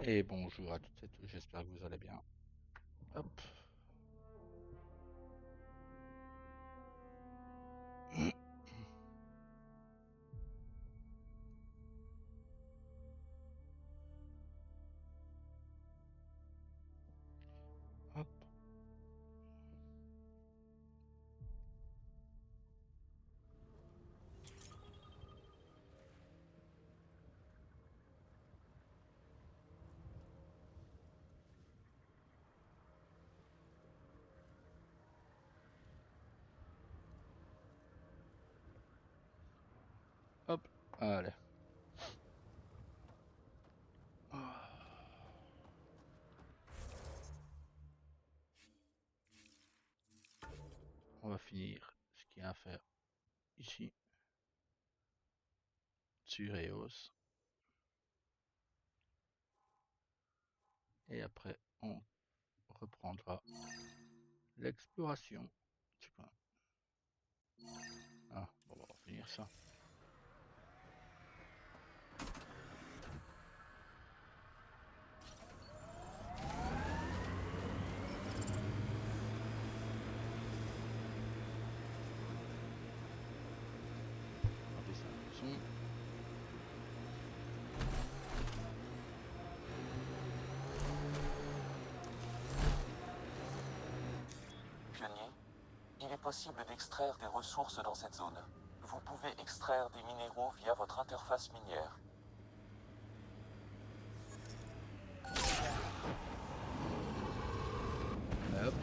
Et bonjour à toutes et tous, j'espère que vous allez bien. Hop. Hop. Hop. Allez. On va finir ce qu'il y a à faire ici. Sur EOS. Et après, on reprendra l'exploration. Tu vois. Ah, bon, on va finir ça. On va baisser un peu le son. Pionnier, il est possible d'extraire des ressources dans cette zone. Vous pouvez extraire des minéraux via votre interface minière. Hop.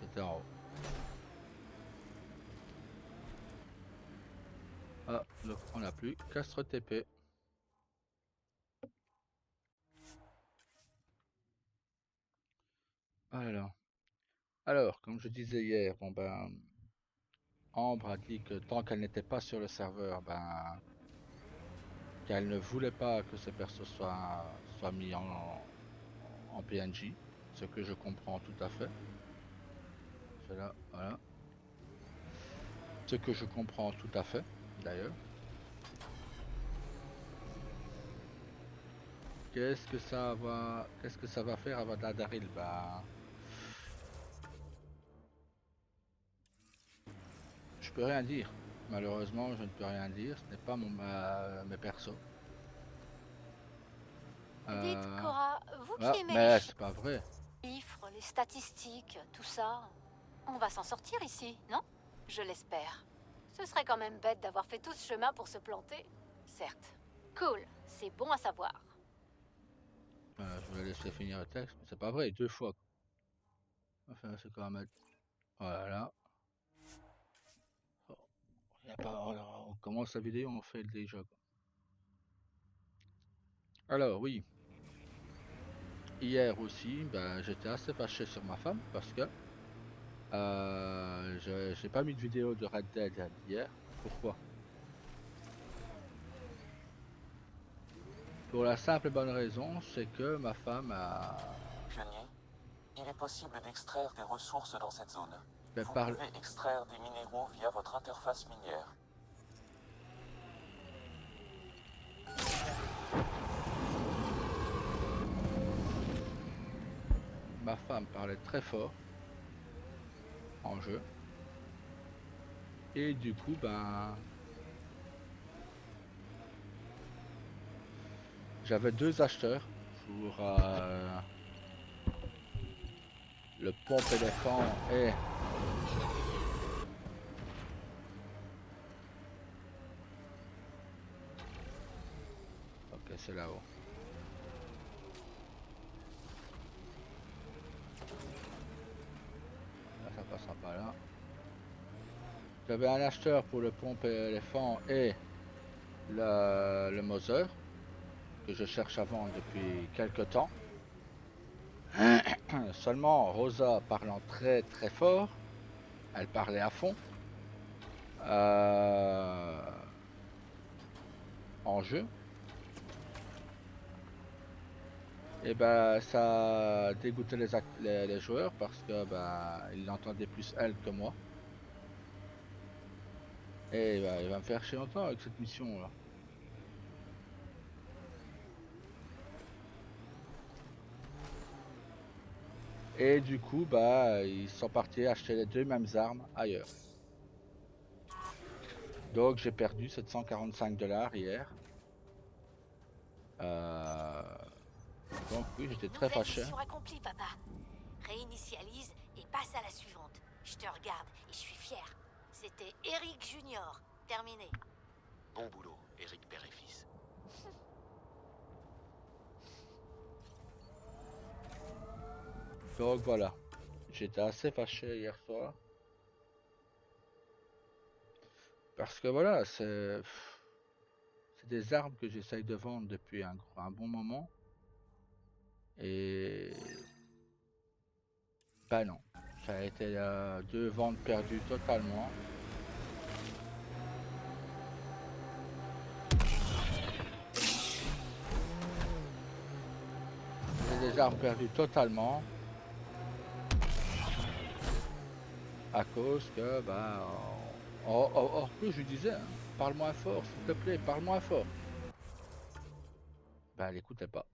C'était en haut. Ah, donc on n'a plus qu'à se TP. Alors, comme je disais hier, bon ben, Ambre a dit que tant qu'elle n'était pas sur le serveur, ben, qu'elle ne voulait pas que ce perso soit mis en PNJ, ce que je comprends tout à fait. Cela, voilà. Ce que je comprends tout à fait, d'ailleurs. Qu'est-ce que ça va faire à Dadaril? Bah, je peux rien dire. Malheureusement, je ne peux rien dire. Ce n'est pas mes persos. Dites, Cora, vous qui Ah, aimez les mais c'est pas vrai. chiffres, les statistiques, tout ça, on va s'en sortir ici, non? Je l'espère. Ce serait quand même bête d'avoir fait tout ce chemin pour se planter. Certes. Cool, c'est bon à savoir. Je voulais laisser finir le texte, mais c'est pas vrai. 2 fois. Enfin, c'est quand même. Voilà. Oh, y a pas... on commence la vidéo, on fait déjà. Alors, oui. Hier aussi, ben, j'étais assez fâché sur ma femme parce que j'ai pas mis de vidéo de Red Dead hier. Pourquoi? Pour la simple et bonne raison, c'est que ma femme a Pionnier, il est possible d'extraire des ressources dans cette zone. fait Vous parler. pouvez extraire des minéraux via votre interface minière. Ma femme parlait très fort en jeu. Et du coup, ben, j'avais 2 acheteurs pour le pompe éléphant et ok, c'est là-haut. Là, ça passera pas là. J'avais un acheteur pour le pompe éléphant et le Mother que je cherche à vendre depuis quelque temps. Seulement Rosa parlant très très fort, elle parlait à fond en jeu. Et bah ça a dégoûté les joueurs parce que bah ils l'entendaient plus elle que moi. Et bah il va me faire chier longtemps avec cette mission là. Et du coup bah ils sont partis acheter les deux mêmes armes ailleurs. Donc j'ai perdu 745 $ hier. Euh, Donc oui, j'étais très Nouvelle fâché. mission accomplie, papa. Réinitialise et passe à la suivante. Je te regarde et je suis fier. C'était Eric Junior. Terminé. Bon boulot, Eric père et fils. Donc voilà, j'étais assez fâché hier soir. Parce que voilà, c'est des armes que j'essaye de vendre depuis un bon moment. Et bah non, ça a été deux ventes perdues totalement. C'est des armes perdues totalement. À cause que bah en plus je lui disais, hein, parle moins fort, s'il te plaît, parle moins fort. Bah elle écoutait pas.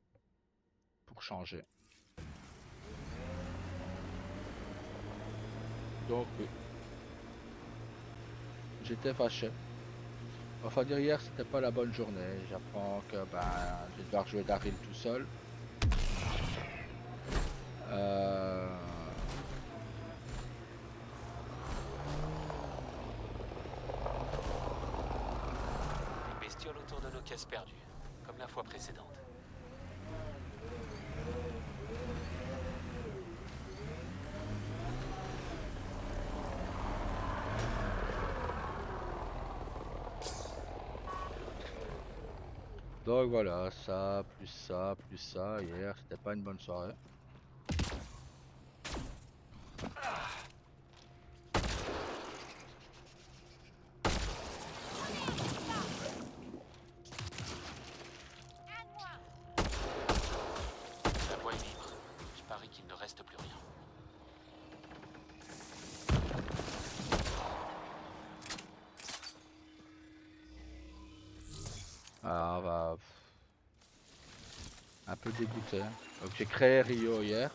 Pour changer. Donc oui. J'étais fâché. Enfin dire hier c'était pas la bonne journée. J'apprends que ben je vais devoir jouer Daryl tout seul. Euh... Les bestioles autour de nos caisses perdues, comme la fois précédente. Donc voilà, ça, plus ça. Hier c'était pas une bonne soirée. La voie est libre. Je parie qu'il ne reste plus rien. Alors bah, un peu dégoûté. Donc j'ai créé Rio hier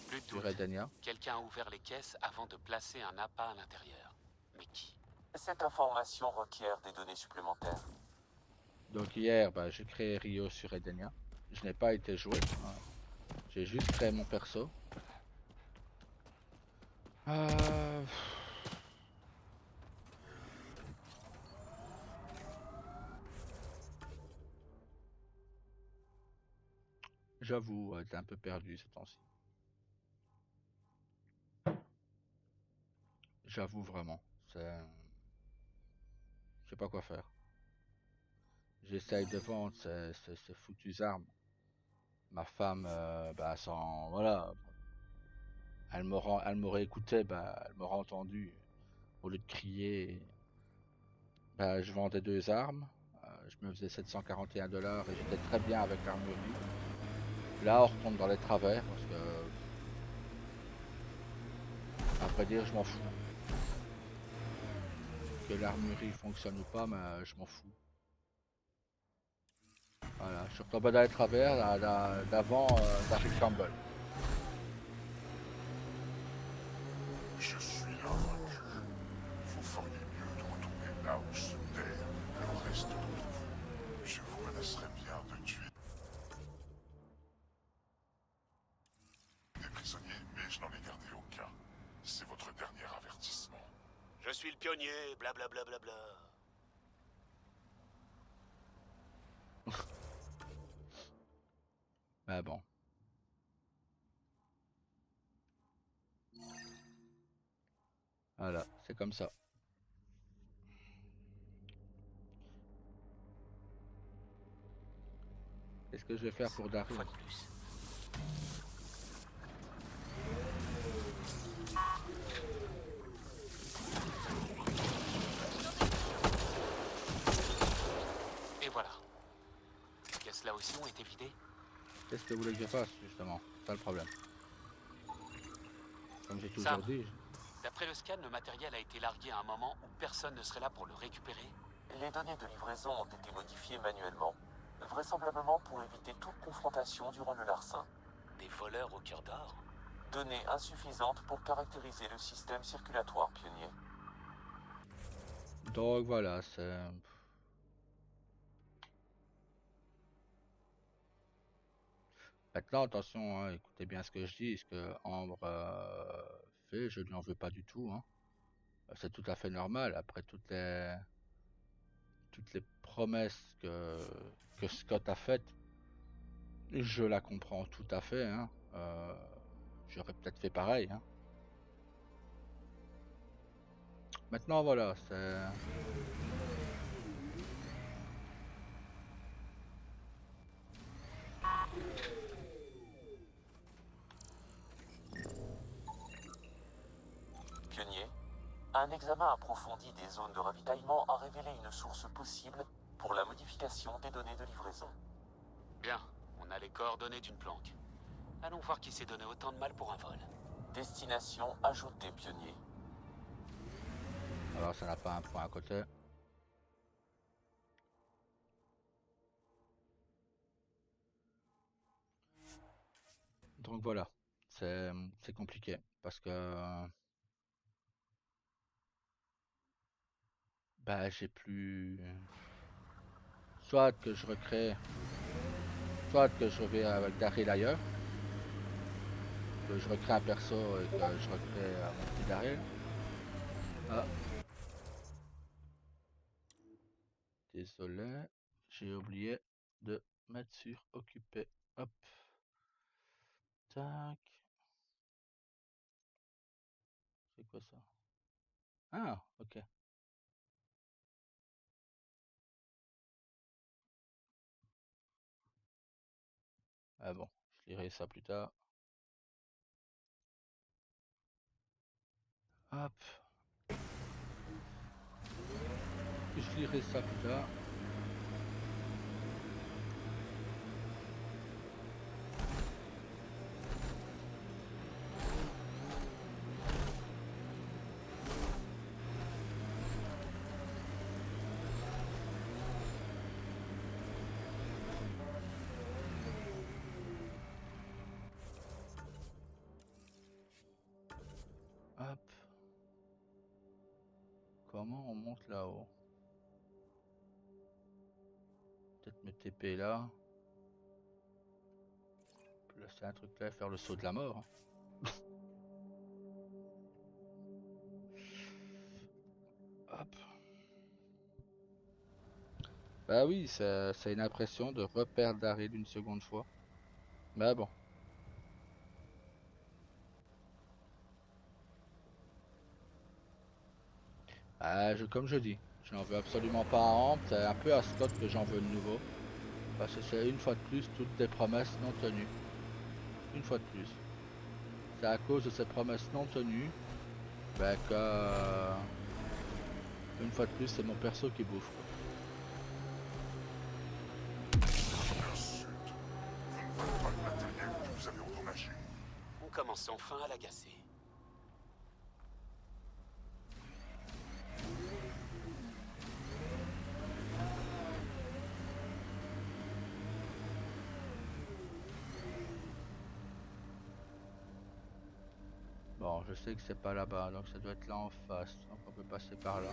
Plus de sur doute. Edenia. Quelqu'un a ouvert les caisses avant de placer un appât à l'intérieur. Mais qui? Cette information requiert des données supplémentaires. Donc hier bah, j'ai créé Rio sur Edenia. Je n'ai pas été joué. Hein. J'ai juste créé mon perso. Euh... J'avoue être un peu perdu ce temps-ci. J'avoue vraiment. C'est... Je sais pas quoi faire. J'essaye de vendre ces foutues armes. Ma femme, bah, sans, voilà, elle m'aurait écouté, bah, elle m'aurait entendu. Au lieu de crier, bah, je vendais deux armes. Je me faisais 741 $ et j'étais très bien avec l'armurerie. Là, on retombe dans les travers parce que, à vrai dire, je m'en fous. Que l'armurerie fonctionne ou pas, mais je m'en fous. Voilà, je suis retombé dans les travers d'avant d'Harry Campbell. Je suis invaincu. Vous feriez mieux de retourner là où se terre le reste d'entre vous. Je vous menacerais bien de tuer des prisonniers, mais je n'en ai gardé aucun. C'est votre dernier avertissement. Je suis le pionnier, blablabla. Mais bon. Voilà, c'est comme ça. Qu'est-ce que je vais faire pour Une Daryl? fois de plus. Et voilà. Les caisses là aussi ont été vidées. Qu'est-ce que vous voulez que je fasse, justement? C'est ça le problème. Comme j'ai toujours Sam, dit. d'après le scan, le matériel a été largué à un moment où personne ne serait là pour le récupérer. Les données de livraison ont été modifiées manuellement, vraisemblablement pour éviter toute confrontation durant le larcin. Des voleurs au cœur d'or? Données insuffisantes pour caractériser le système circulatoire pionnier. Donc voilà, c'est... Maintenant, attention, hein, écoutez bien ce que je dis, ce que Ambre fait, je lui en veux pas du tout, hein. C'est tout à fait normal, après toutes les promesses que Scott a faites, je la comprends tout à fait, hein. J'aurais peut-être fait pareil, hein. Maintenant, voilà, c'est... Pionnier, un examen approfondi des zones de ravitaillement a révélé une source possible pour la modification des données de livraison. Bien, on a les coordonnées d'une planque. Allons voir qui s'est donné autant de mal pour un vol. Destination ajoutée, Pionnier. Alors, ça n'a pas un point à côté. Donc voilà, c'est compliqué, parce que... bah, j'ai plus... Soit que je recrée... Soit que je vais avec Daryl ailleurs, que je recrée un perso et que je recrée mon petit Daryl. Ah, désolé, j'ai oublié de mettre sur occupé. Hop, tac. C'est quoi ça? Ah, ok. Ah bon, je lirai ça plus tard. Hop, je lirai ça plus tard. Hop. Comment on monte là-haut? Peut-être me TP là. Placer un truc là et faire le saut de la mort, hein. Hop. Bah oui, c'est une impression de repère d'arrêt d'une seconde fois. Mais bon. Comme je dis, j'en veux absolument pas à Amp, c'est un peu à Scott que j'en veux de nouveau. Parce que c'est une fois de plus toutes des promesses non tenues. Une fois de plus. C'est à cause de ces promesses non tenues bah, que... une fois de plus, c'est mon perso qui bouffe, quoi. Insulte. Vous ne volez pas le matériel que vous avez endommagé. On commence enfin à l'agacer. Bon, je sais que c'est pas là-bas, donc ça doit être là en face. Donc on peut passer par là.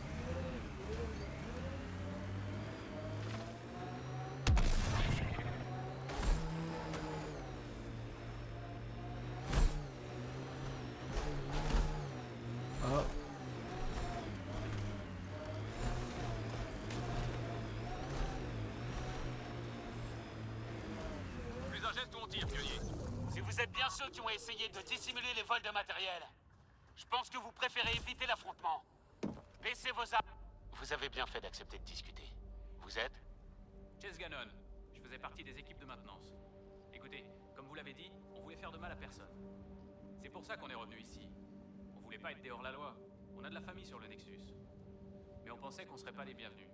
Ah. Plus un geste ou on tire, pionnier. Si vous êtes bien ceux qui ont essayé de dissimuler les vols de matériel, je pense que vous préférez éviter l'affrontement. Baissez vos armes. Vous avez bien fait d'accepter de discuter. Vous êtes? Chase Gannon, je faisais partie des équipes de maintenance. Écoutez, comme vous l'avez dit, on voulait faire de mal à personne. C'est pour ça qu'on est revenu ici. On voulait pas être des hors-la-loi. On a de la famille sur le Nexus. Mais on pensait qu'on serait pas les bienvenus.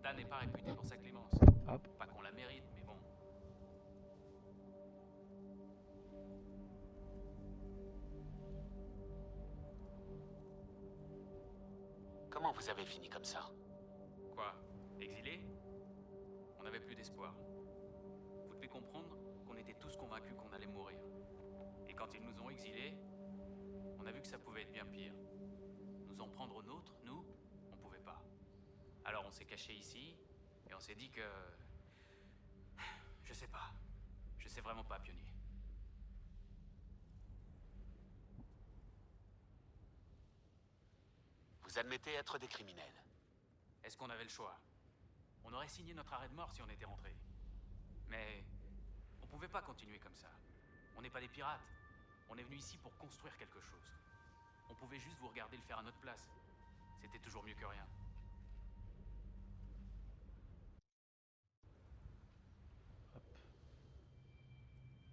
Dan n'est pas réputé pour sa clémence. Hop. Pas qu'on la mérite, mais bon. comment vous avez fini comme ça? Quoi? Exilés? On n'avait plus d'espoir. Vous devez comprendre qu'on était tous convaincus qu'on allait mourir. Et quand ils nous ont exilés, on a vu que ça pouvait être bien pire. Nous en prendre aux nôtres, nous, on pouvait pas. Alors on s'est caché ici, et on s'est dit que... Je sais pas. Je sais vraiment pas, Pionnier. Vous admettez être des criminels. Est-ce qu'on avait le choix? On aurait signé notre arrêt de mort si on était rentré. Mais on pouvait pas continuer comme ça. On n'est pas des pirates. On est venu ici pour construire quelque chose. On pouvait juste vous regarder le faire à notre place. C'était toujours mieux que rien.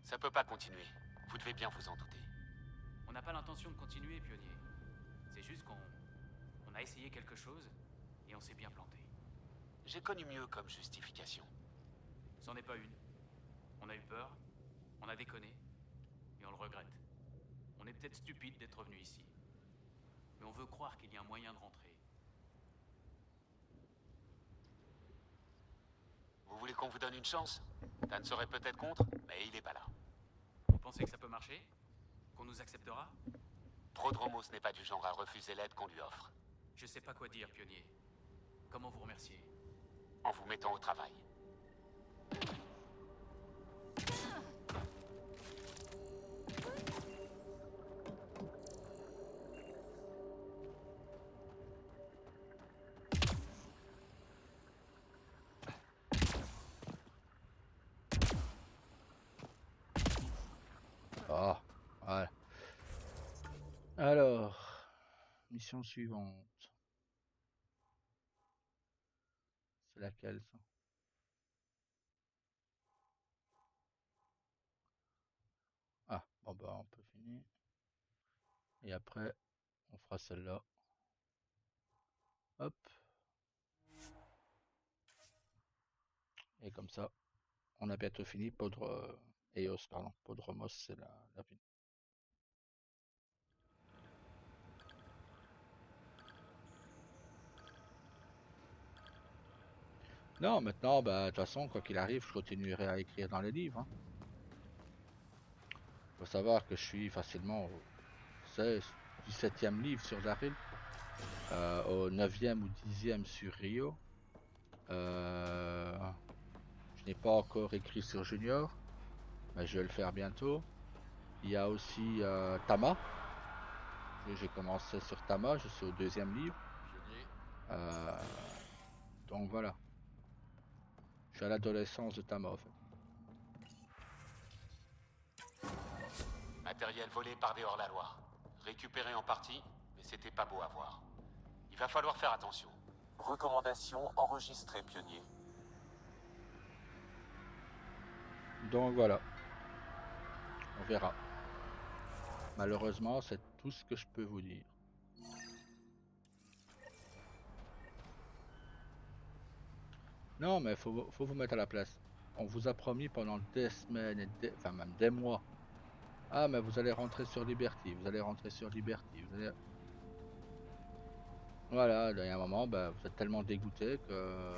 Ça peut pas continuer. Vous devez bien vous en douter. On n'a pas l'intention de continuer, Pionnier. C'est juste qu'on a essayé quelque chose et on s'est bien planté. J'ai connu mieux comme justification. C'en est pas une. On a eu peur, on a déconné, et on le regrette. On est peut-être stupide d'être revenu ici. Mais on veut croire qu'il y a un moyen de rentrer. Vous voulez qu'on vous donne une chance? Dan serait peut-être contre, mais il est pas là. Vous pensez que ça peut marcher? Qu'on nous acceptera? Prodromos n'est pas du genre à refuser l'aide qu'on lui offre. Je sais pas quoi dire, Pionnier. Comment vous remercier? En vous mettant au travail. Ah, voilà. Alors, mission suivante. C'est laquelle ça? Ah, bon bah on peut finir. Et après, on fera celle-là. Hop. Et comme ça, on a bientôt fini. Eos, pardon. Podromos, c'est la ville. Non, maintenant, bah, de toute façon, quoi qu'il arrive, je continuerai à écrire dans les livres. Faut savoir que je suis facilement au 16, 17e livre sur Daryl, au 9e ou 10e sur Rio. Je n'ai pas encore écrit sur Junior, mais je vais le faire bientôt. Il y a aussi Tama. J'ai commencé sur Tama, je suis au 2e livre. Donc voilà. Je suis à l'adolescence de Tama en fait. Matériel volé par des hors-la-loi. Récupéré en partie, mais c'était pas beau à voir. Il va falloir faire attention. Recommandation enregistrée, Pionnier. Donc voilà. On verra. Malheureusement, c'est tout ce que je peux vous dire. Non, mais faut vous mettre à la place. On vous a promis pendant des semaines, enfin même des mois. Ah, mais vous allez rentrer sur Liberty, vous allez rentrer sur Liberty, vous allez... Voilà, il y a un moment, bah, vous êtes tellement dégoûté que...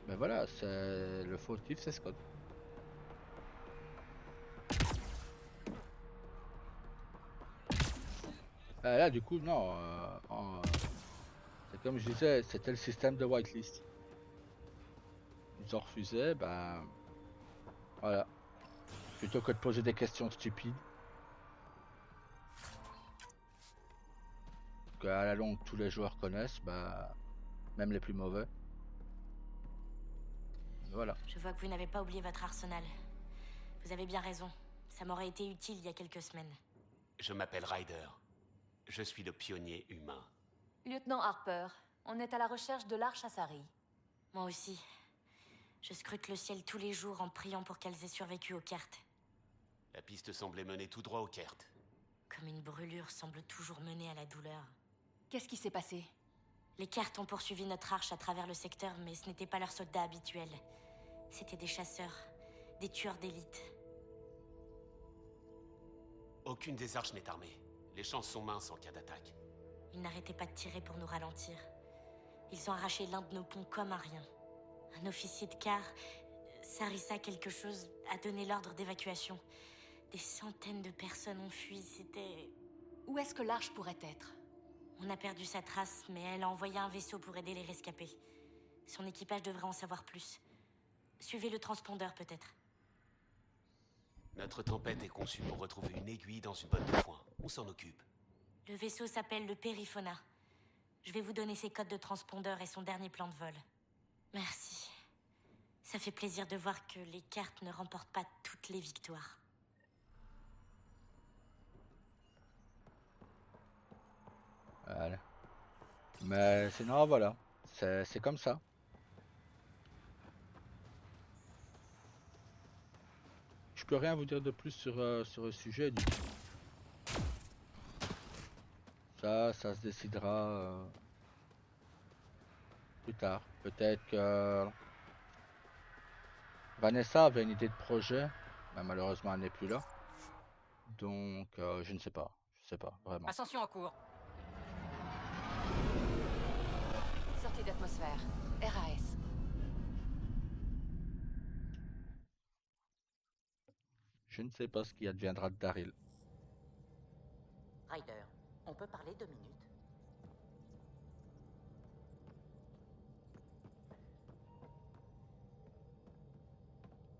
Ben voilà, c'est le fautif, c'est Scott. Là, du coup, non. C'est comme je disais, c'était le système de whitelist. Ils ont refusé, ben... Voilà. Plutôt que de poser des questions stupides. Qu'à la longue, tous les joueurs connaissent, bah... Même les plus mauvais. Voilà. Je vois que vous n'avez pas oublié votre arsenal. Vous avez bien raison. Ça m'aurait été utile il y a quelques semaines. Je m'appelle Ryder. Je suis le pionnier humain. Lieutenant Harper, on est à la recherche de l'Arche Asari. Moi aussi. Je scrute le ciel tous les jours en priant pour qu'elles aient survécu aux Kert. La piste semblait mener tout droit au Kert. Comme une brûlure semble toujours mener à la douleur. Qu'est-ce qui s'est passé? Les Kert ont poursuivi notre arche à travers le secteur, mais ce n'étaient pas leurs soldats habituels. C'étaient des chasseurs, des tueurs d'élite. Aucune des arches n'est armée. Les chances sont minces en cas d'attaque. Ils n'arrêtaient pas de tirer pour nous ralentir. Ils ont arraché l'un de nos ponts comme un rien. Un officier de quart, Sarissa quelque chose, a donné l'ordre d'évacuation. Des centaines de personnes ont fui, c'était... Où est-ce que l'Arche pourrait être? On a perdu sa trace, mais elle a envoyé un vaisseau pour aider les rescapés. Son équipage devrait en savoir plus. Suivez le transpondeur, peut-être. Notre tempête est conçue pour retrouver une aiguille dans une botte de foin. On s'en occupe. Le vaisseau s'appelle le Périphona. Je vais vous donner ses codes de transpondeur et son dernier plan de vol. Merci. Ça fait plaisir de voir que les cartes ne remportent pas toutes les victoires. Voilà. Mais sinon, voilà. C'est comme ça. Je peux rien vous dire de plus sur le sujet du coup. Ça se décidera plus tard. Peut-être que Vanessa avait une idée de projet, mais malheureusement elle n'est plus là. Donc je ne sais pas. Je sais pas, vraiment. Ascension en cours. Sortie d'atmosphère. RAS. Je ne sais pas ce qui adviendra de Daryl. Ryder, on peut parler 2 minutes?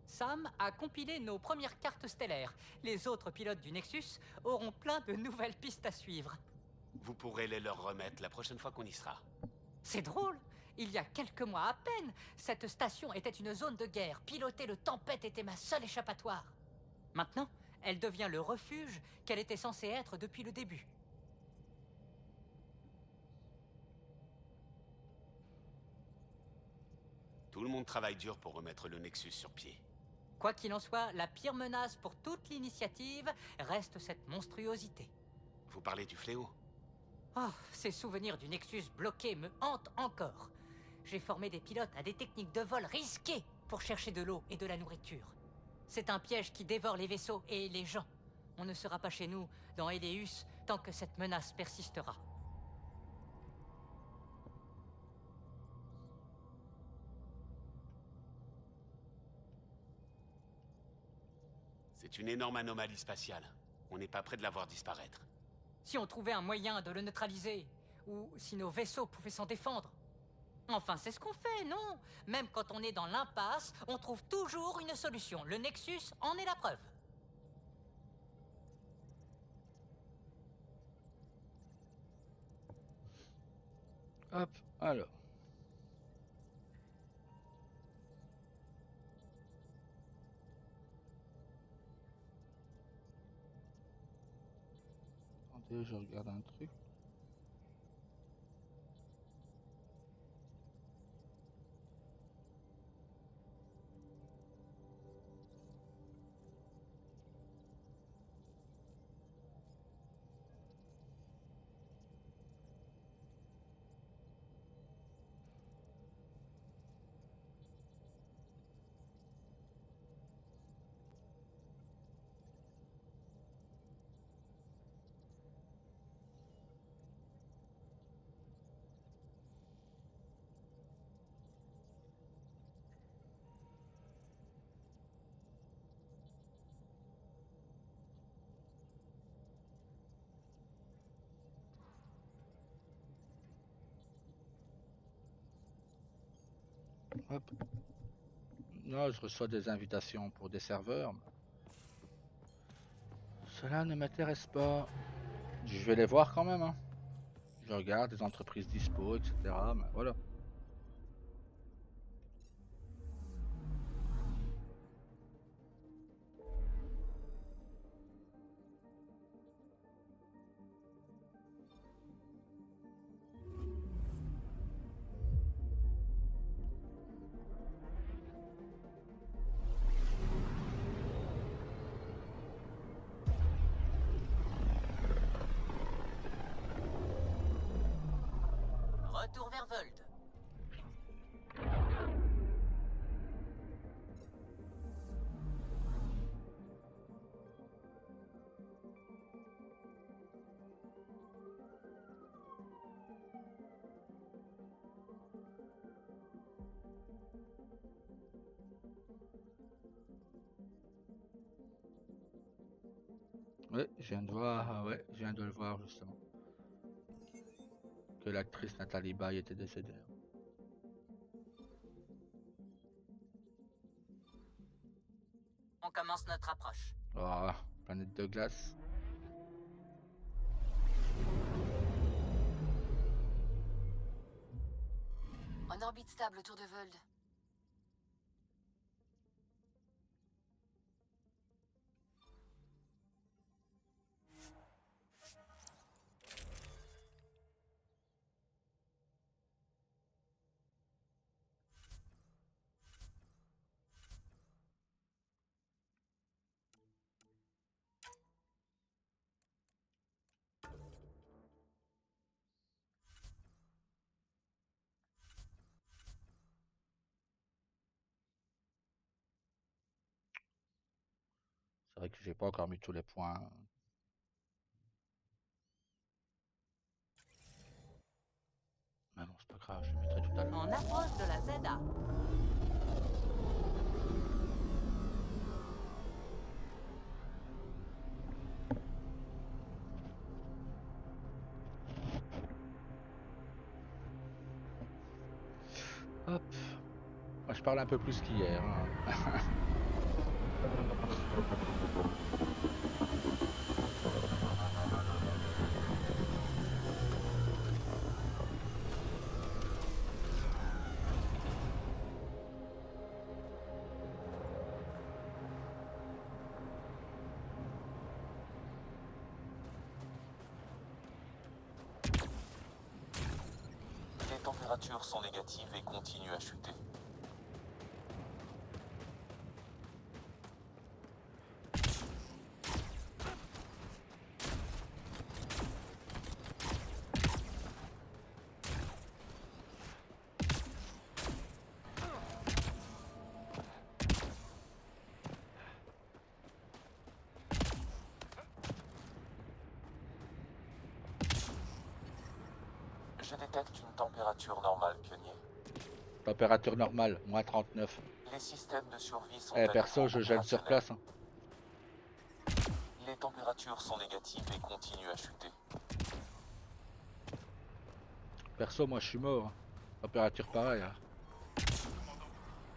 Sam a compilé nos premières cartes stellaires. Les autres pilotes du Nexus auront plein de nouvelles pistes à suivre. Vous pourrez les leur remettre la prochaine fois qu'on y sera. C'est drôle. Il y a quelques mois à peine, cette station était une zone de guerre. Piloter le Tempête était ma seule échappatoire. Maintenant, elle devient le refuge qu'elle était censée être depuis le début. Tout le monde travaille dur pour remettre le Nexus sur pied. Quoi qu'il en soit, la pire menace pour toute l'initiative reste cette monstruosité. Vous parlez du fléau? Oh, ces souvenirs du Nexus bloqué me hantent encore. J'ai formé des pilotes à des techniques de vol risquées pour chercher de l'eau et de la nourriture. C'est un piège qui dévore les vaisseaux et les gens. On ne sera pas chez nous, dans Eleus, tant que cette menace persistera. C'est une énorme anomalie spatiale. On n'est pas près de la voir disparaître. Si on trouvait un moyen de le neutraliser, ou si nos vaisseaux pouvaient s'en défendre. Enfin, c'est ce qu'on fait, non? Même quand on est dans l'impasse, on trouve toujours une solution. Le Nexus en est la preuve. Hop, alors. Attendez, je regarde un truc. Hop. Non, je reçois des invitations pour des serveurs. Cela ne m'intéresse pas. Je vais les voir quand même, hein. Je regarde des entreprises dispo, etc. Mais voilà. Retour vers Vold. Ouais, je viens de voir, ah ouais, je viens de le voir justement. Que l'actrice Nathalie Baye était décédée. On commence notre approche. Ah, planète de glace. En orbite stable autour de Vold. C'est vrai que j'ai pas encore mis tous les points. Mais bon, c'est pas grave, je les mettrai tout à l'heure. On approche de la ZA. Hop. Moi, je parle un peu plus qu'hier. Hein. Les températures sont négatives et continuent à chuter. Je détecte une température normale, pionnier. Température normale, moins 39. Les systèmes de survie sont Eh, à perso, nouveau je gèle sur opérationnels. place. Hein. Les températures sont négatives et continuent à chuter. Perso, moi, je suis mort. Hein. Température pareille. Hein.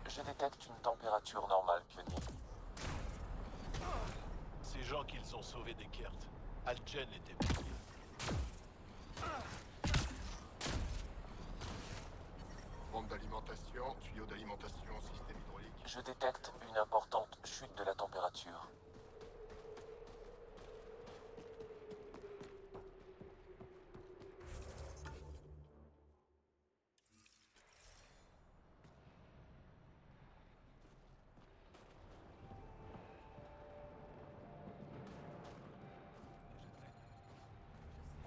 Je détecte une température normale, pionnier. Ces gens qu'ils ont sauvés des Kert. Algen était brûlé. Pompe d'alimentation, tuyau d'alimentation, système hydraulique. Je détecte une importante chute de la température.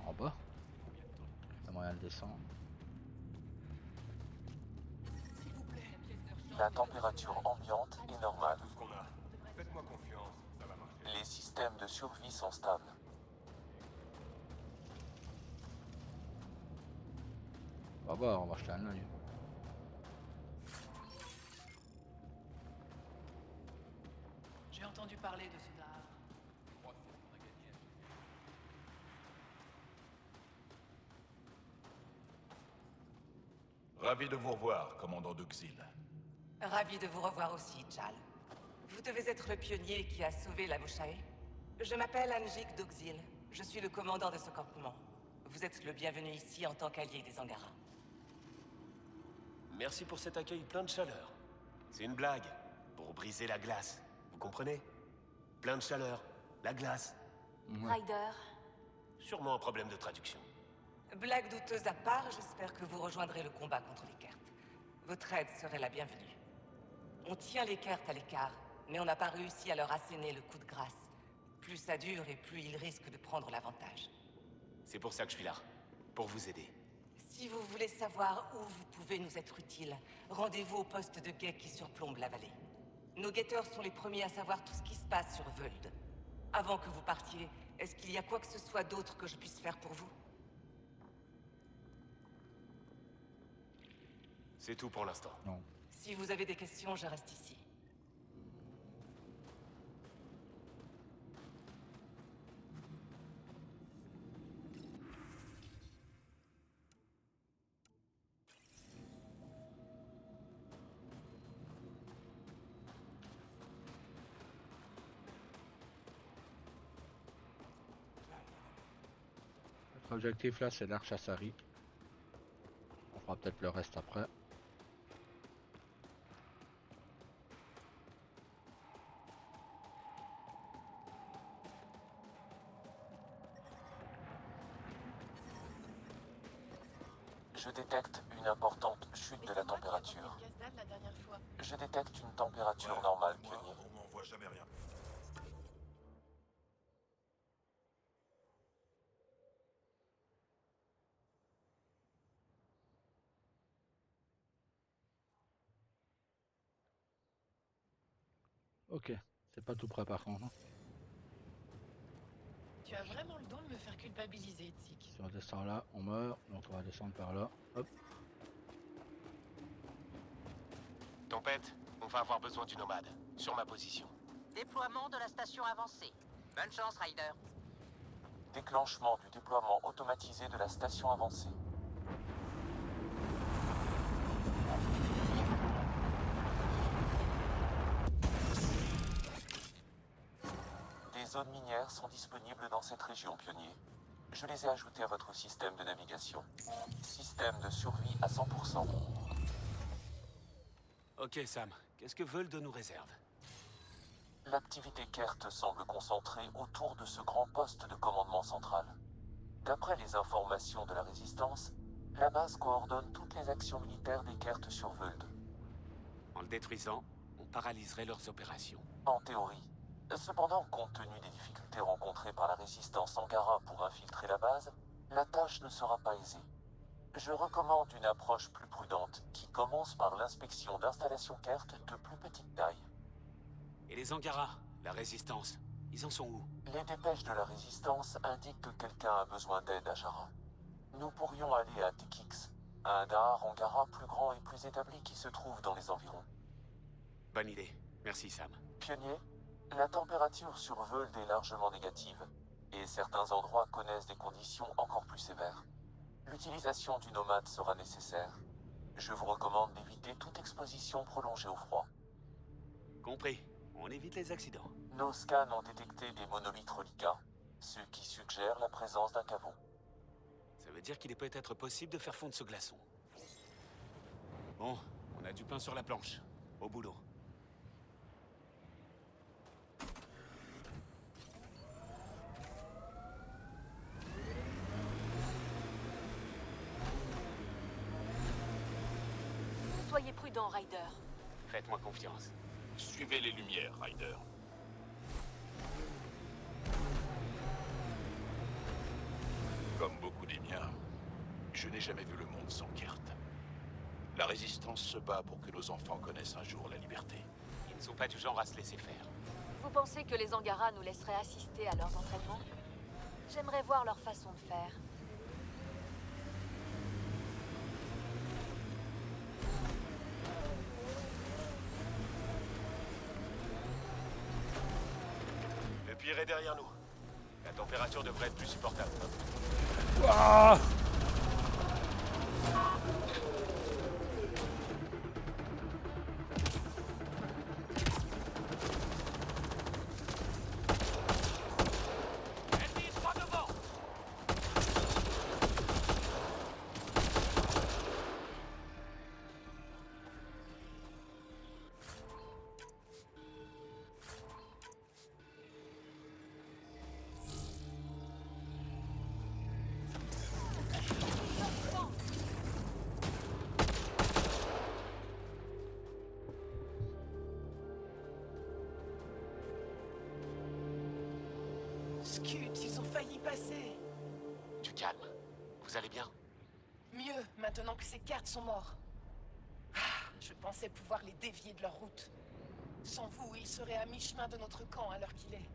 En bas. Il y a moyen de descendre. La température ambiante est normale. Tout ce qu'on a. Faites-moi confiance, ça va marcher. Les systèmes de survie sont stables. On va voir, on va jeter un œil. J'ai entendu parler de ce Dahar. Ravi de vous revoir, commandant d'Uxil. Ravi de vous revoir aussi, Jal. Vous devez être le pionnier qui a sauvé la Voshae. Je m'appelle Anjik d'Oxil. Je suis le commandant de ce campement. Vous êtes le bienvenu ici en tant qu'allié des Angara. Merci pour cet accueil plein de chaleur. C'est une blague, pour briser la glace. Vous comprenez? Plein de chaleur, la glace. Ryder, Sûrement un problème de traduction. Blague douteuse à part, j'espère que vous rejoindrez le combat contre les Kert. Votre aide serait la bienvenue. On tient les Kert à l'écart, mais on n'a pas réussi à leur asséner le coup de grâce. Plus ça dure et plus ils risquent de prendre l'avantage. C'est pour ça que je suis là, pour vous aider. Si vous voulez savoir où vous pouvez nous être utiles, rendez-vous au poste de guet qui surplombe la vallée. Nos guetteurs sont les premiers à savoir tout ce qui se passe sur Vold. Avant que vous partiez, est-ce qu'il y a quoi que ce soit d'autre que je puisse faire pour vous? C'est tout pour l'instant. Non. Si vous avez des questions, je reste ici. objectif là, c'est l'Arche Asari. On fera peut-être le reste après. Je détecte une importante chute de la température. Je détecte une température normale, pionnier. On m'envoie jamais rien. Ok, c'est pas tout prêt par contre. Hein. Tu as vraiment le don de me faire culpabiliser, Zik. Si on descend là, on meurt, donc on va descendre par là. Hop. Tempête, on va avoir besoin du nomade. Sur ma position. Déploiement de la station avancée. Bonne chance, Ryder. Déclenchement du déploiement automatisé de la station avancée. Des zones minières sont disponibles dans cette région, pionnier. Je les ai ajoutées à votre système de navigation. Système de survie à 100%. Ok, Sam. Qu'est-ce que Vold nous réserve? L'activité Kert semble concentrée autour de ce grand poste de commandement central. D'après les informations de la Résistance, la base coordonne toutes les actions militaires des Kert sur Vold. En le détruisant, on paralyserait leurs opérations. En théorie. Cependant, compte tenu des difficultés rencontrées par la Résistance Angara pour infiltrer la base, la tâche ne sera pas aisée. Je recommande une approche plus prudente qui commence par l'inspection d'installations Kert de plus petite taille. Et les Angara, la résistance, ils en sont où? Les dépêches de la Résistance indiquent que quelqu'un a besoin d'aide à Jara. Nous pourrions aller à Tekix, un dahar Angara plus grand et plus établi qui se trouve dans les environs. Bonne idée. Merci, Sam. Pionnier, la température sur Vold est largement négative, et certains endroits connaissent des conditions encore plus sévères. L'utilisation du nomade sera nécessaire. Je vous recommande d'éviter toute exposition prolongée au froid. Compris. On évite les accidents. Nos scans ont détecté des monolithes reliquats, ce qui suggère la présence d'un caveau. Ça veut dire qu'il est peut-être possible de faire fondre ce glaçon. Bon, on a du pain sur la planche. Au boulot. Soyez prudent, Ryder. Faites-moi confiance. Suivez les lumières, Ryder. Comme beaucoup des miens, je n'ai jamais vu le monde sans Kert. La Résistance se bat pour que nos enfants connaissent un jour la liberté. Ils ne sont pas du genre à se laisser faire. Vous pensez que les Angara nous laisseraient assister à leurs entraînements? J'aimerais voir leur façon de faire. Le pire est derrière nous. La température devrait être plus supportable. Ouah. Ennemis, droit devant! Scud, ils ont failli passer. Du calme. Vous allez bien? Mieux, maintenant que ces cartes sont morts. Ah, je pensais pouvoir les dévier de leur route. Sans vous, ils seraient à mi-chemin de notre camp à l'heure qu'il est.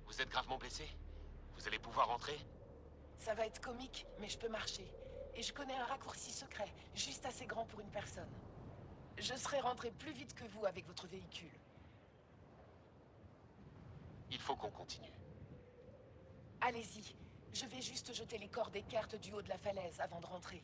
Vous êtes gravement blessé? Vous allez pouvoir rentrer? Ça va être comique, mais je peux marcher. Et je connais un raccourci secret, juste assez grand pour une personne. Je serai rentré plus vite que vous avec votre véhicule. Il faut qu'on continue. Allez-y, je vais juste jeter les corps des cartes du haut de la falaise avant de rentrer.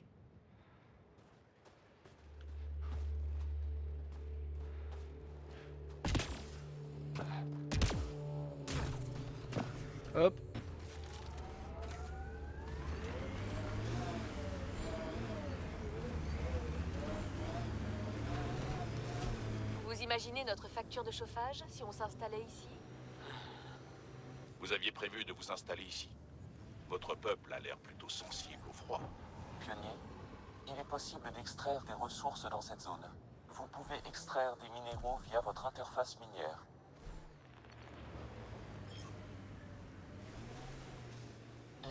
imaginez notre facture de chauffage si on s'installait ici? Vous aviez prévu de vous installer ici. Votre peuple a l'air plutôt sensible au froid. Pionnier, il est possible d'extraire des ressources dans cette zone. Vous pouvez extraire des minéraux via votre interface minière.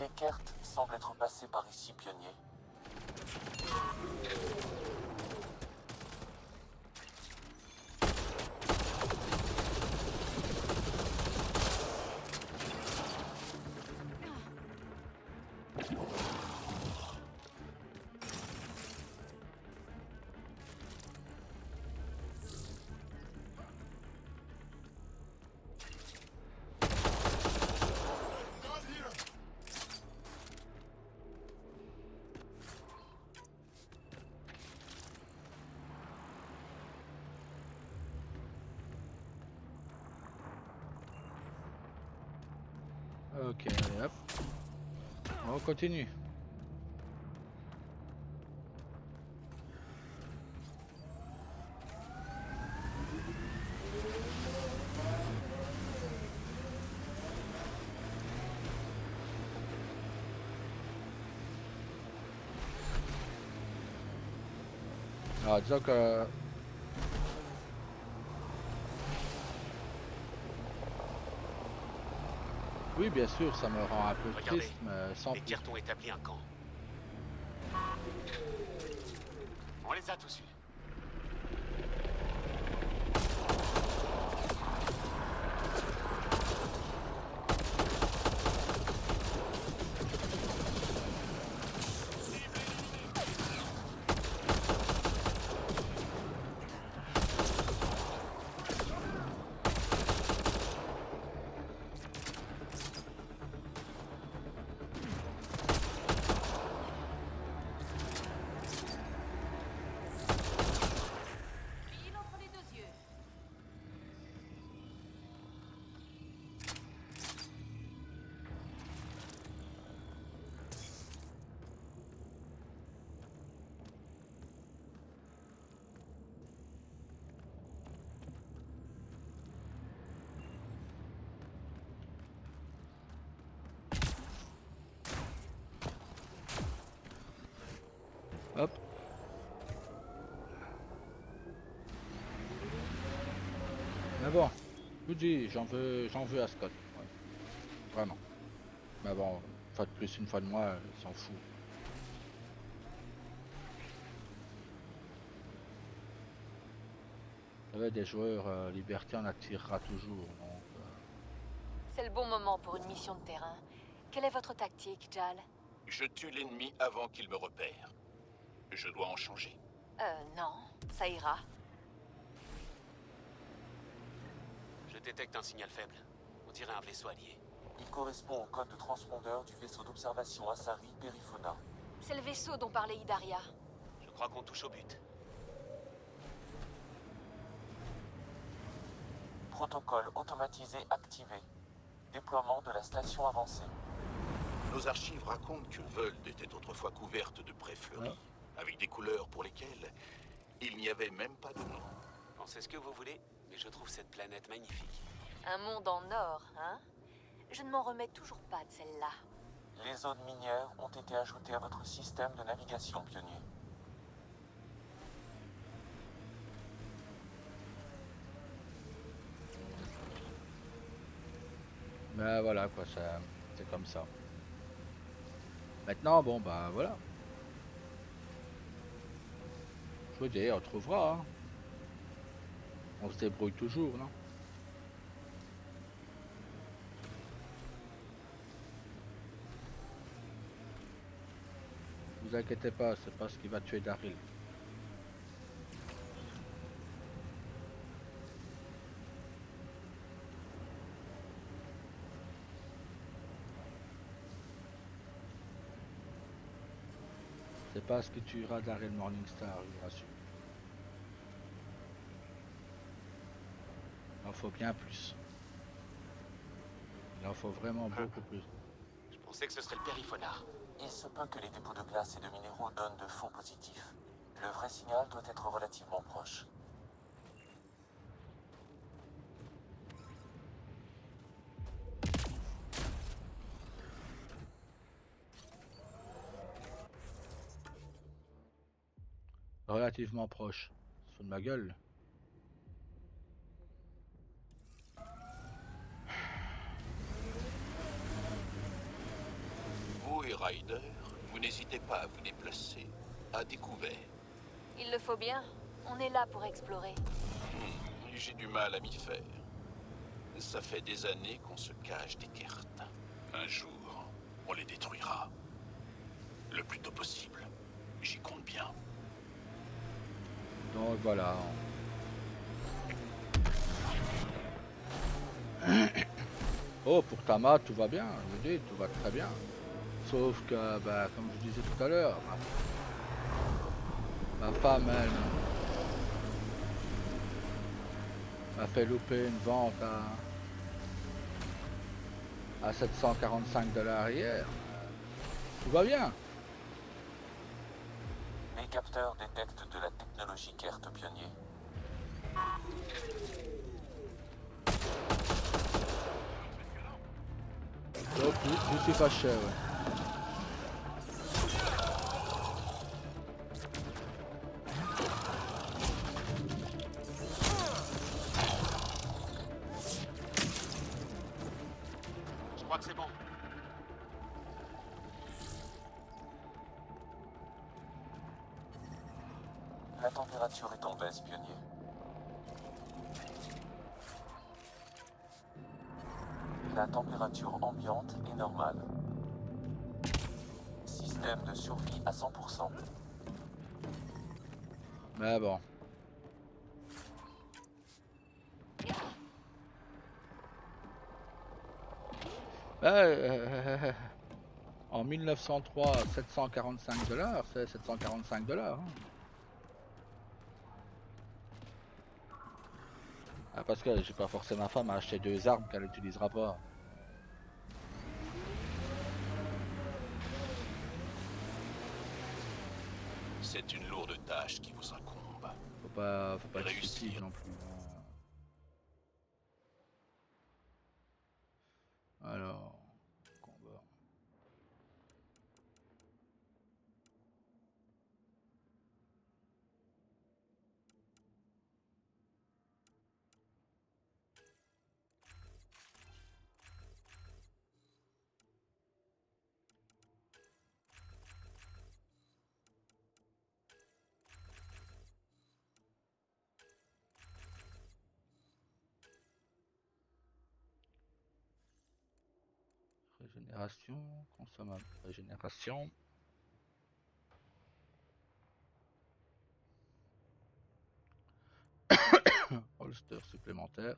Les Kert semblent être passés par ici, Pionnier. Ok, allez hop. On continue. Alors disons que oui, bien sûr, ça me rend un peu Regardez, triste, mais sans les plus. Kert ont établi un camp. On les a tous eus. L'huile entre les deux yeux. Hop. Mais bon, je vous dis, j'en veux à Scott. Ouais. Vraiment. Mais bon, une fois de plus, une fois de moins, il s'en fout. Vous savez, des joueurs Liberty en attirera toujours. Donc, C'est le bon moment pour une mission de terrain. Quelle est votre tactique, Jal? Je tue l'ennemi avant qu'il me repère. Je dois en changer. Non, ça ira. Je détecte un signal faible. On dirait un vaisseau allié. Il correspond au code de transpondeur du vaisseau d'observation Asari Perifona. C'est le vaisseau dont parlait Idaria. Je crois qu'on touche au but. Protocole automatisé activé. Déploiement de la station avancée. Nos archives racontent que Vold était autrefois couverte de prés fleuris, avec des couleurs pour lesquelles il n'y avait même pas de nom. Pensez ce que vous voulez, mais je trouve cette planète magnifique. Un monde en or, hein? Je ne m'en remets toujours pas de celle-là. Les zones minières ont été ajoutées à votre système de navigation, Pionnier. mais voilà quoi, c'est comme ça. Maintenant, bon bah voilà. Je veux dire, on trouvera. Hein. On se débrouille toujours, non? Vous inquiétez pas, c'est pas ce qui va tuer Daryl. C'est pas ce qui tuera Daryl Morningstar, je vous rassure. Il en faut bien plus. Il en faut vraiment beaucoup plus. Je pensais que ce serait le périphonard. Il se peut que les dépôts de glace et de minéraux donnent de faux positifs. Le vrai signal doit être relativement proche. relativement proche. Sous de ma gueule. Vous et Ryder, vous n'hésitez pas à vous déplacer à découvert. Il le faut bien. On est là pour explorer. J'ai du mal à m'y faire. Ça fait des années qu'on se cache des cartes. Un jour, on les détruira. Le plus tôt possible. J'y compte bien. Donc voilà. Oh, pour Tama, tout va bien. Je dis, tout va très bien. Sauf que, bah, comme je disais tout à l'heure, ma femme, elle, m'a fait louper une vente à 745 $ hier. Tout va bien. Les capteurs détectent de la technologie Kert pionnier. Donc, je suis fâché, ouais. Je crois que c'est bon. La température est en baisse, pionnier. La température ambiante est normale. Système de survie à 100%. Mais bon. En 1903, 745 $, c'est 745 $. Hein. Ah, parce que j'ai pas forcé ma femme à acheter 2 armes qu'elle n'utilisera pas. C'est une lourde tâche qui vous incombe. Faut pas être stupide non plus. Alors, combat. Régénération, consommable, régénération. Holster supplémentaire.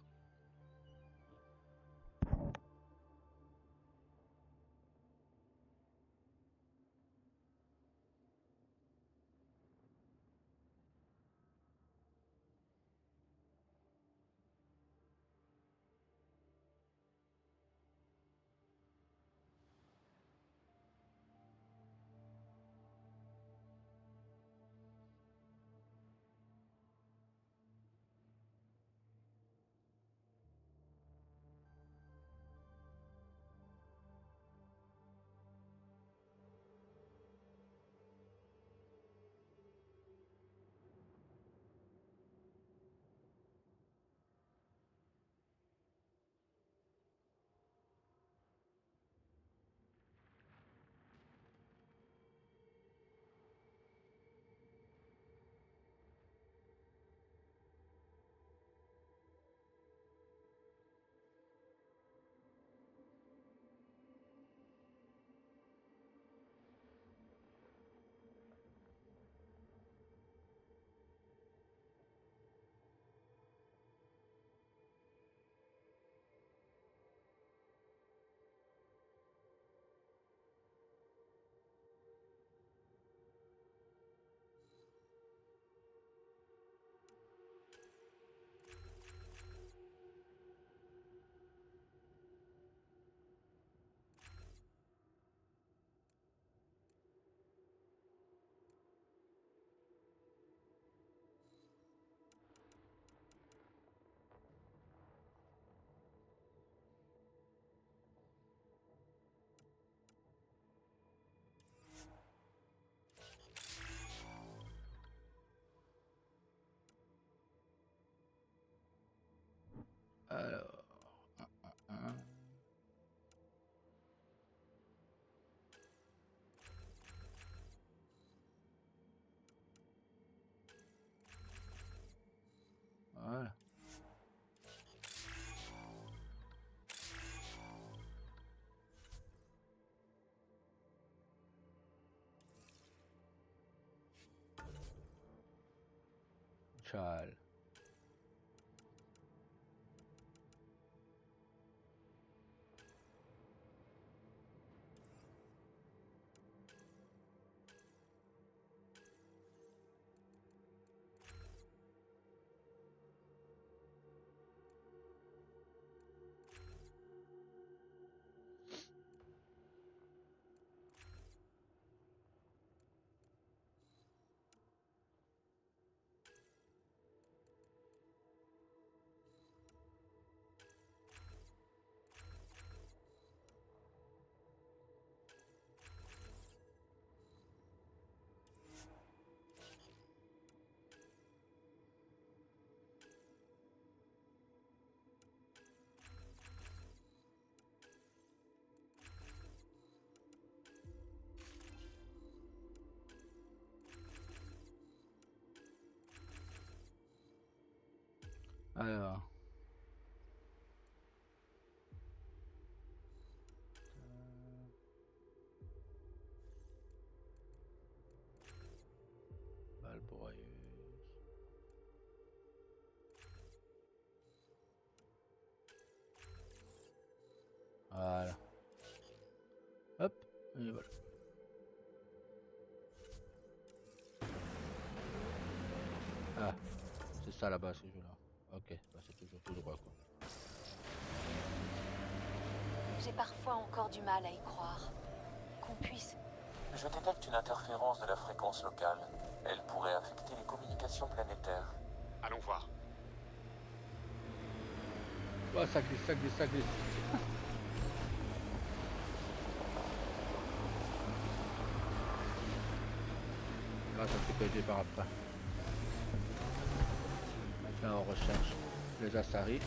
Alors. Voilà. Chal. Alors. Balbroyeuse. Voilà. Hop, et voilà. Ah, c'est ça là-bas, ce jeu-là. Ok, bah c'est toujours tout droit quoi. J'ai parfois encore du mal à y croire. Qu'on puisse... Je détecte une interférence de la fréquence locale. Elle pourrait affecter les communications planétaires. Allons voir. Oh, ça glisse, ça glisse, ça glisse. Là, ça s'est pété par après. Là, on recherche les Asari.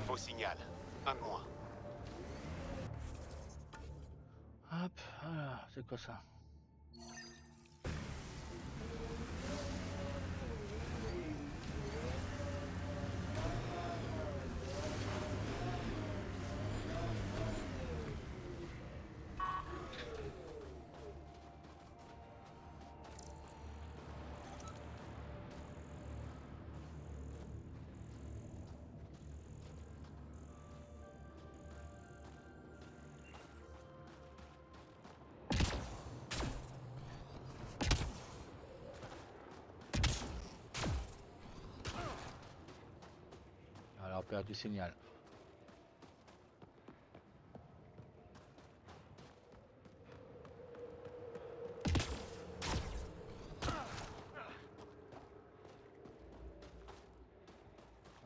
Faux signal. Un de moins. Hop, voilà, c'est quoi ça? Alors, perd du signal.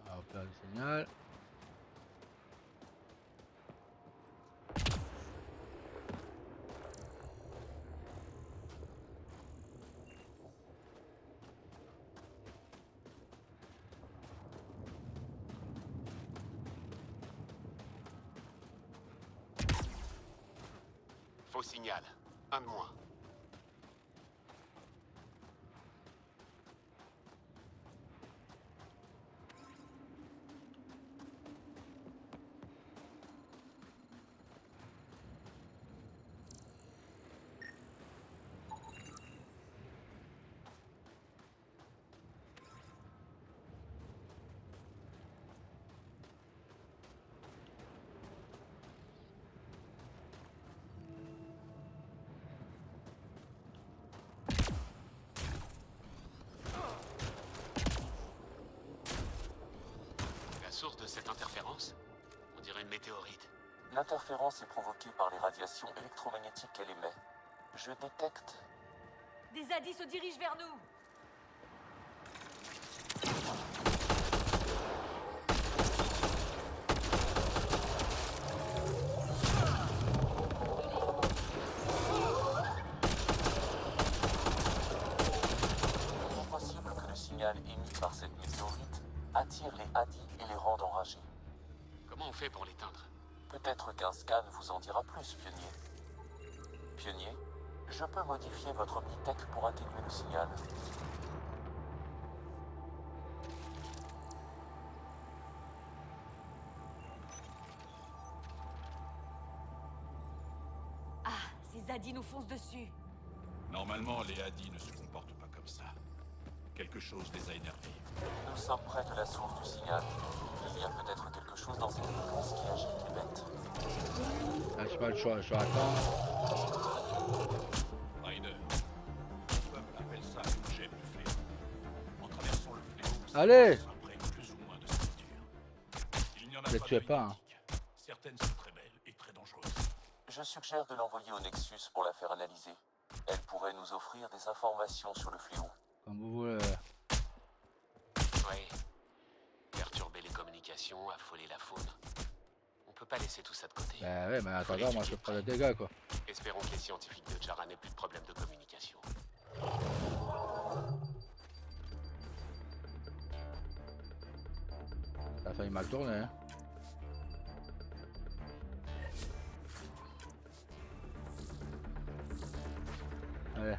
Alors, perd du signal. Faux signal. Un de moins. La source de cette interférence? On dirait une météorite. L'interférence est provoquée par les radiations électromagnétiques qu'elle émet. Je détecte... Des zadis se dirigent vers nous. Peut-être qu'un scan vous en dira plus, Pionnier. Pionnier, je peux modifier votre Omnitech pour atténuer le signal. Ah, ces zadis nous foncent dessus. Normalement, les Hadis ne se comportent pas comme ça. Quelque chose les a énervés. Nous sommes près de la source du signal. Il y a peut-être quelque chose dans cette fréquence qui agite les bêtes. Ah, j'ai pas le choix, je vais attendre. Ryder, le peuple appelle ça une gemme du fléau. En traversant le fléau, Allez! s'imprègne plus ou moins de structures. Il n'y en a Ne pas tuez de pas, hein. identiques. Certaines sont très belles et très dangereuses. Je suggère de l'envoyer au Nexus pour la faire analyser. Elle pourrait nous offrir des informations sur le fléau. Comme vous voulez. Oui. Perturber les communications, affoler la faune. On peut pas laisser tout ça de côté. Bah ouais, mais attends, moi je fais pas de dégâts quoi. Espérons que les scientifiques de Jara n'aient plus de problème de communication. Ça a failli mal tourner, hein. Allez.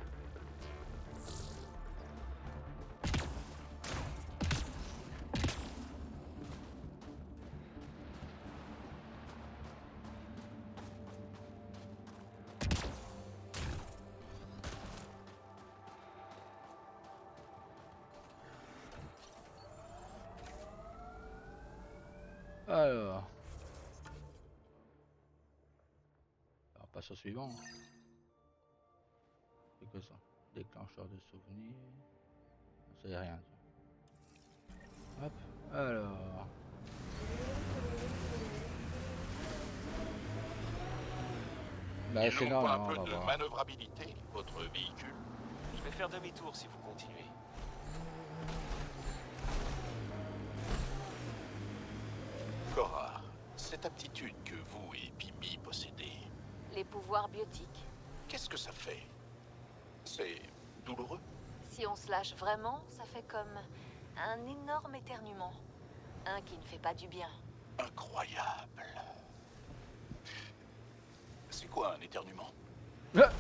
Alors. On passe au suivant. C'est quoi ça? Déclencheur de souvenirs. Ça y est rien. Hop. Alors. Bah Ils c'est n'ont pas normal, un on peu va de voir. manœuvrabilité, votre véhicule? Je vais faire demi-tour si vous continuez. Cora, cette aptitude que vous et Pimi possédez, Les pouvoirs biotiques. qu'est-ce que ça fait? C'est douloureux? Si on se lâche vraiment, ça fait comme un énorme éternuement. Un qui ne fait pas du bien. Incroyable. C'est quoi un éternuement? Ah.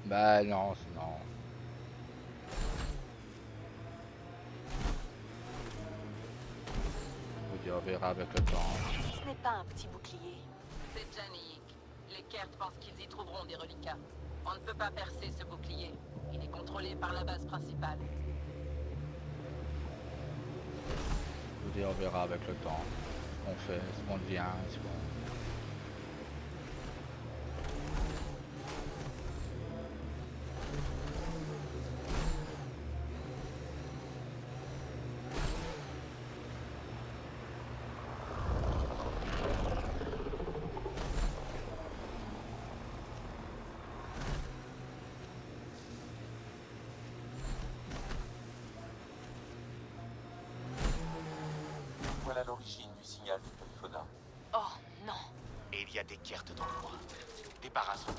Bah non, non. On verra avec le temps. Ce n'est pas un petit bouclier. C'est Janik. Les Kert pensent qu'ils y trouveront des reliquats. On ne peut pas percer ce bouclier. Il est contrôlé par la base principale. On verra avec le temps. Ce qu'on fait, ce qu'on devient, ce qu'on... Voilà l'origine du signal du Périphona. Oh non. Et il y a des Kert dans le coin. Débarrassons.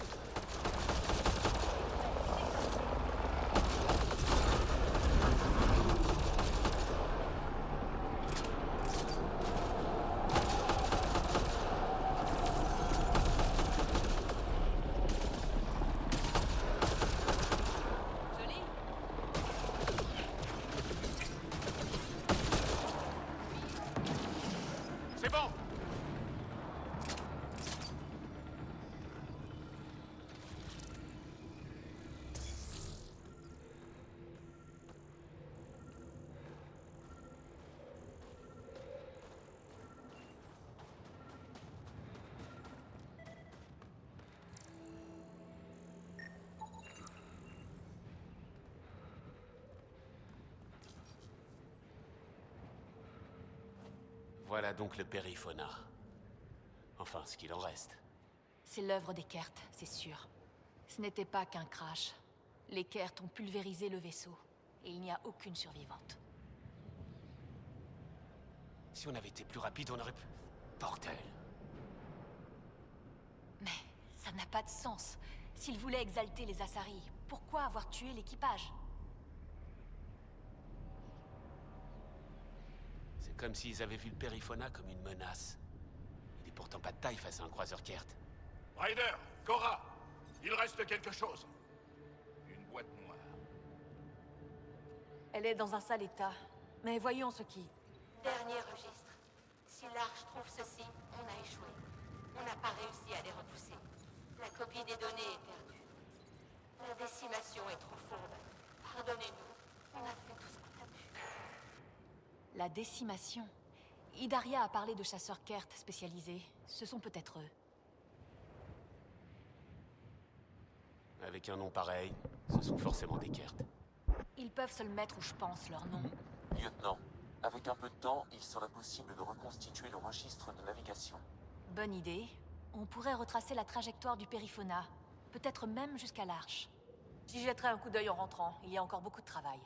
Joli. C'est bon. Voilà donc le Périphona. Enfin, ce qu'il en reste. C'est l'œuvre des Kert, c'est sûr. Ce n'était pas qu'un crash. Les Kert ont pulvérisé le vaisseau. Et il n'y a aucune survivante. Si on avait été plus rapide, on aurait pu... Bordel. Mais ça n'a pas de sens. S'ils voulaient exalter les Asari, pourquoi avoir tué l'équipage? C'est comme s'ils avaient vu le Périphona comme une menace. Il est pourtant pas de taille face à un croiseur Kert. Ryder, Cora, il reste quelque chose. Une boîte noire. Elle est dans un sale état. Mais voyons ce qui... Dernier registre. Si l'Arche trouve ceci, on a échoué. On n'a pas réussi à les repousser. La copie des données est perdue. La décimation est trop fourbe. Pardonnez-nous. On a fait tout ce qu'on a pu. La décimation. Idaria a parlé de chasseurs Kert spécialisés. Ce sont peut-être eux. Avec un nom pareil, ce sont forcément des Kert. Ils peuvent se le mettre où je pense, leur nom. Lieutenant, avec un peu de temps, il serait possible de reconstituer le registre de navigation. Bonne idée. On pourrait retracer la trajectoire du Périphona. Peut-être même jusqu'à l'Arche. J'y jetterai un coup d'œil en rentrant. Il y a encore beaucoup de travail.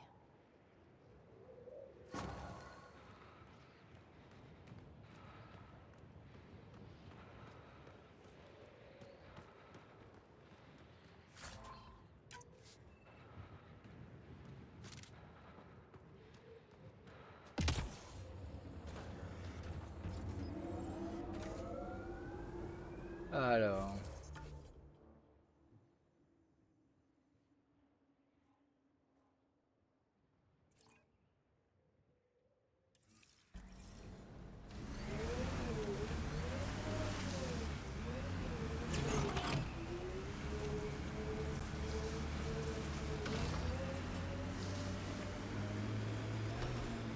Alors...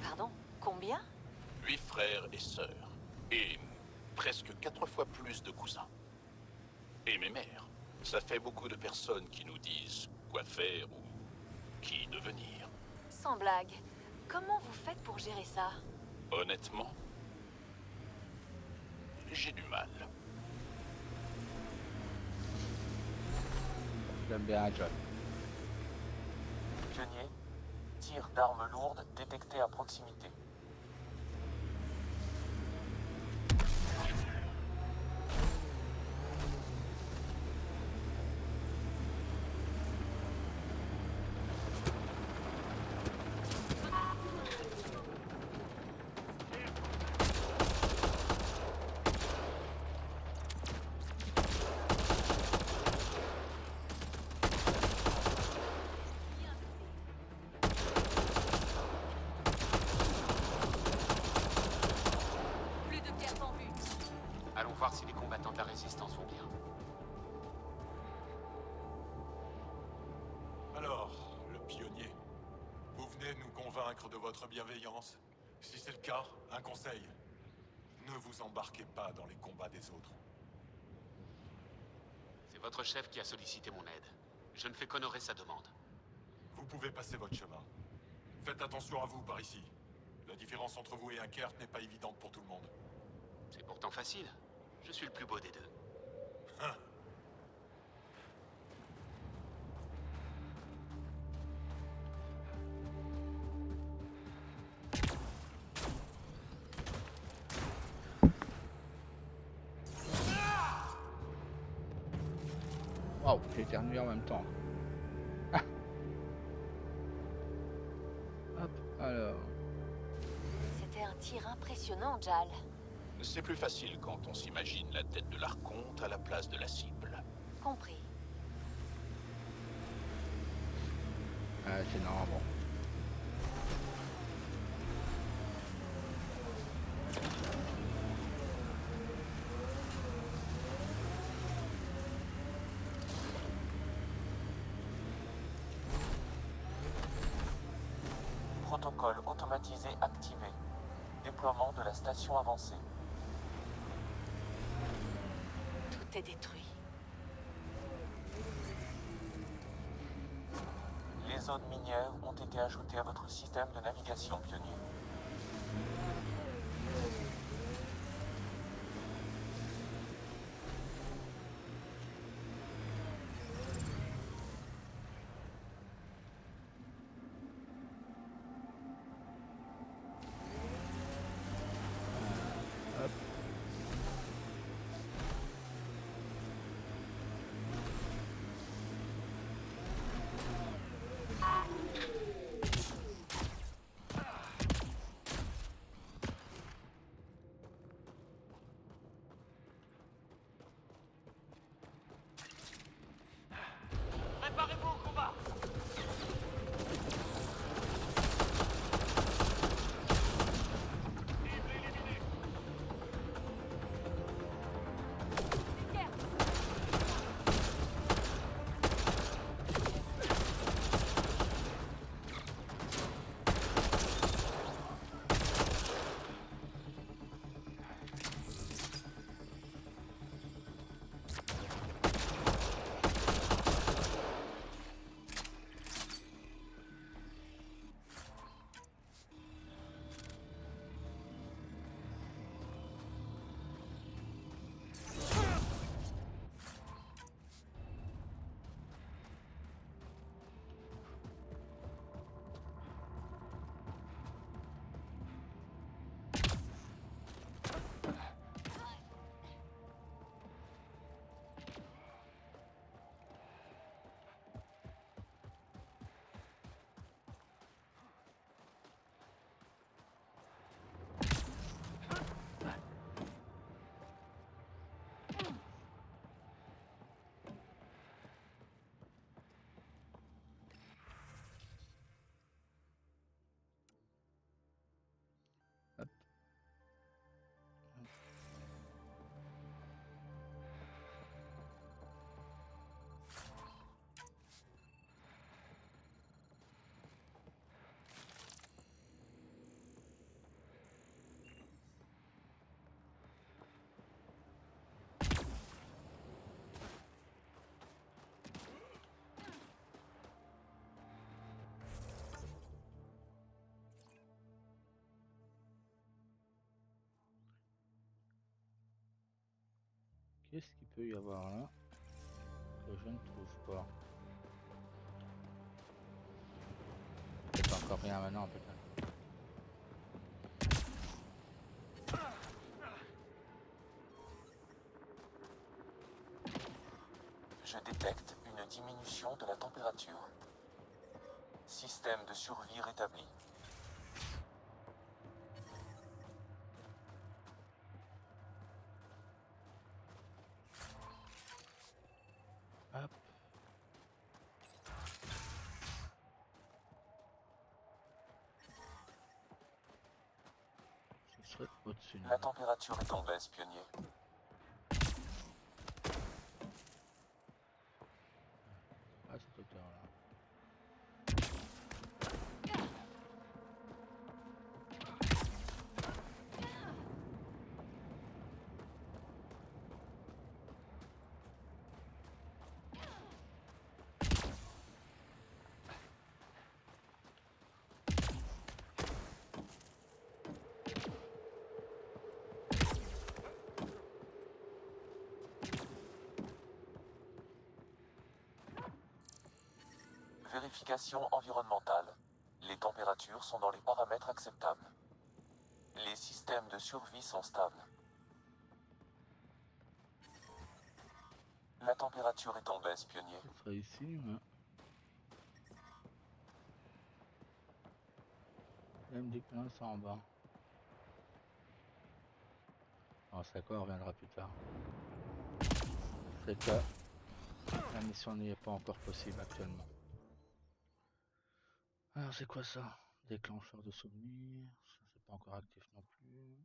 Pardon? Combien? 8 frères et sœurs. Et presque 4 fois plus de cousins. Et mes mères. Ça fait beaucoup de personnes qui nous disent quoi faire ou qui devenir. Sans blague. Comment vous faites pour gérer ça? Honnêtement, j'ai du mal. J'aime bien John. Pionnier, tir d'armes lourdes détecté à proximité. Plus de pierres en vue. Allons voir si les combattants de la Résistance vont bien. Alors, le pionnier, vous venez nous convaincre de votre bienveillance? Si c'est le cas, un conseil. Ne vous embarquez pas dans les combats des autres. C'est votre chef qui a sollicité mon aide. Je ne fais qu'honorer sa demande. Vous pouvez passer votre chemin. Faites attention à vous par ici. La différence entre vous et un Kert n'est pas évidente pour tout le monde. C'est pourtant facile. Je suis le plus beau des deux. Hein? Waouh, j'ai éternué en même temps. Ah. Hop, alors... C'était un tir impressionnant, Jal. C'est plus facile quand on s'imagine la tête de l'archonte à la place de la cible. Compris. c'est non, bon. Protocole automatisé activé. Déploiement de la station avancée. Tout est détruit. Les zones minières ont été ajoutées à votre système de navigation, pionnier. Qu'est-ce qu'il peut y avoir là que je ne trouve pas? Peut-être encore rien maintenant, peut-être. Je détecte une diminution de la température. Système de survie rétabli. Hop. Ce serait au-dessus. La température est en baisse, pionnier. À cette hauteur-là. Vérification environnementale. Les températures sont dans les paramètres acceptables. Les systèmes de survie sont stables. La température est en baisse, pionnier. Ce serait ici, ouais. Elle me dit que non, c'est en bas. Non, c'est quoi, on reviendra plus tard. C'est que la mission n'y est pas encore possible actuellement. Alors c'est quoi ça? Déclencheur de souvenirs, ça c'est pas encore actif non plus.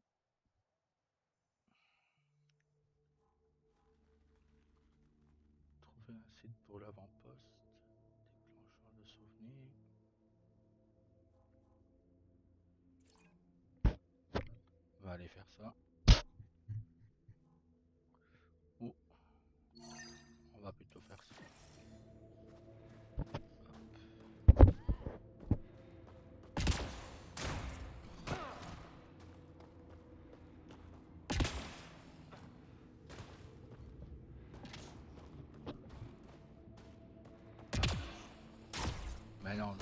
Trouver un site pour l'avant-poste, déclencheur de souvenirs. On va aller faire ça. Ou on va plutôt faire ça. Mais non.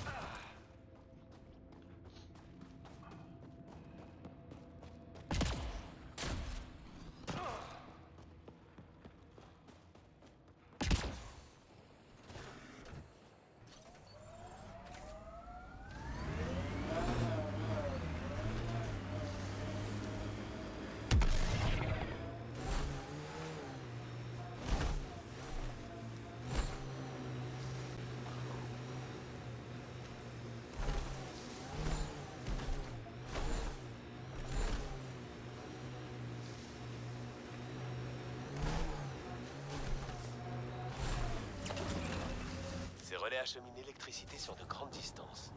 Ces relais acheminent l'électricité sur de grandes distances.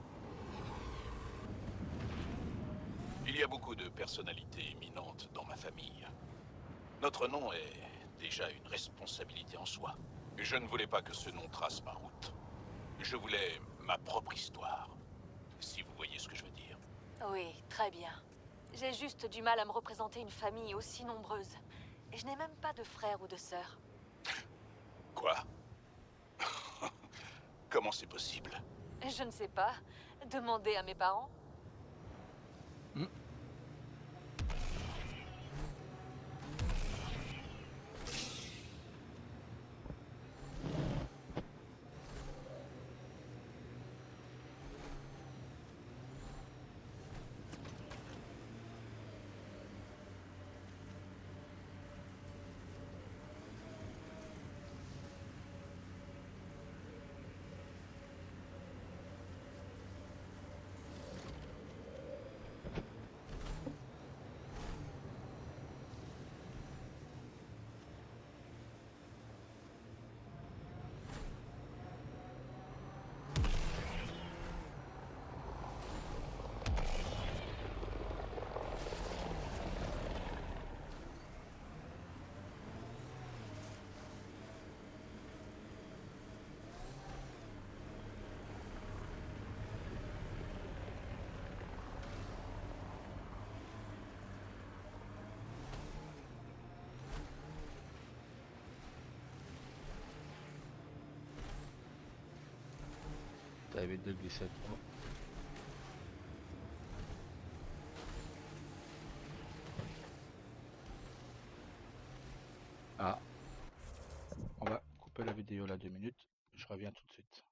Il y a beaucoup de personnalités éminentes dans ma famille. Notre nom est déjà une responsabilité en soi. Je ne voulais pas que ce nom trace ma route. Je voulais ma propre histoire, si vous voyez ce que je veux dire. Oui, très bien. J'ai juste du mal à me représenter une famille aussi nombreuse. Et je n'ai même pas de frères ou de sœurs. Quoi? Comment c'est possible? Je ne sais pas. Demandez à mes parents. Ça évite de glisser trop. Ah, on va couper la vidéo là 2 minutes. Je reviens tout de suite.